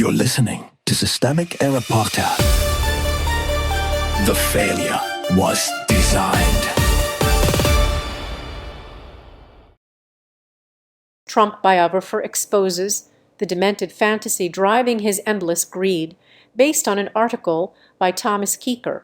You're listening to Systemic Era Podcast. The failure was designed. Trump biographer exposes the demented fantasy driving his endless greed, based on an article by Thomas Keeker.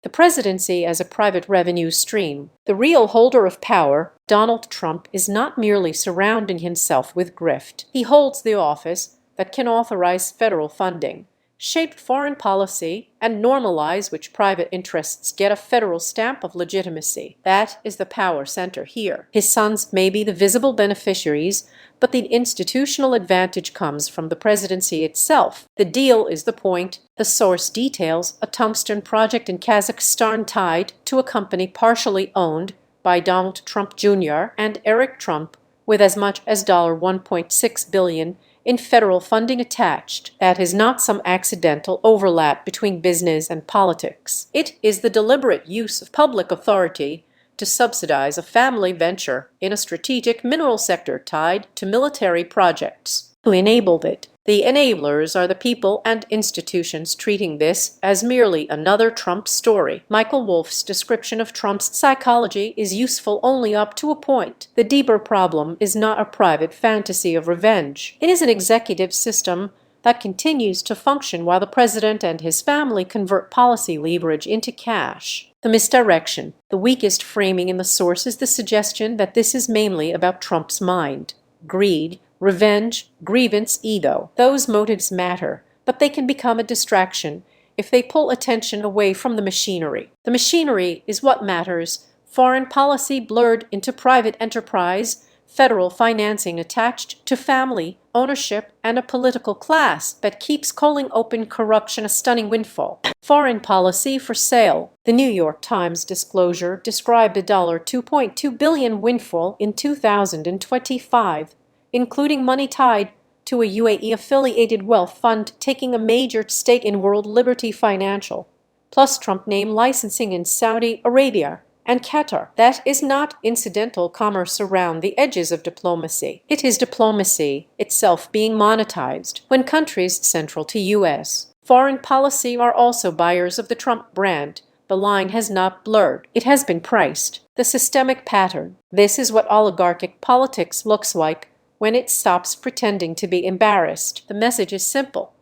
The presidency as a private revenue stream. The real holder of power, Donald Trump, is not merely surrounding himself with grift. He holds the office that can authorize federal funding, shape foreign policy, and normalize which private interests get a federal stamp of legitimacy. That is the power center here. His sons may be the visible beneficiaries, but the institutional advantage comes from the presidency itself. The deal is the point. The source details a tungsten project in Kazakhstan tied to a company partially owned by Donald Trump Jr. and Eric Trump, with as much as $1.6 billion in federal funding attached. That is not some accidental overlap between business and politics. It is the deliberate use of public authority to subsidize a family venture in a strategic mineral sector tied to military projects. Who enabled it? The enablers are the people and institutions treating this as merely another Trump story. Michael Wolff's description of Trump's psychology is useful only up to a point. The deeper problem is not a private fantasy of revenge. It is an executive system that continues to function while the president and his family convert policy leverage into cash. The misdirection. The weakest framing in the source is the suggestion that this is mainly about Trump's mind. Greed, revenge, grievance, ego. Those motives matter, but they can become a distraction if they pull attention away from the machinery. The machinery is what matters. Foreign policy blurred into private enterprise, federal financing attached to family, ownership, and a political class that keeps calling open corruption a stunning windfall. Foreign policy for sale. The New York Times disclosure described a $2.2 billion windfall in 2025. Including money tied to a UAE-affiliated wealth fund taking a major stake in World Liberty Financial, plus Trump name licensing in Saudi Arabia and Qatar. That is not incidental commerce around the edges of diplomacy. It is diplomacy itself being monetized when countries central to U.S. foreign policy are also buyers of the Trump brand. The line has not blurred. It has been priced. The systemic pattern. This is what oligarchic politics looks like when it stops pretending to be embarrassed. The message is simple.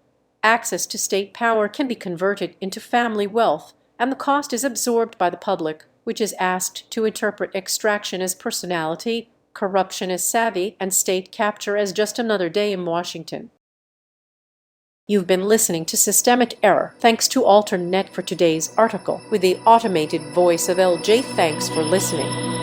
Access to state power can be converted into family wealth, and the cost is absorbed by the public, which is asked to interpret extraction as personality, corruption as savvy, and state capture as just another day in Washington. You've been listening to Systemic Error. Thanks to AlterNet for today's article with the automated voice of LJ. Thanks for listening.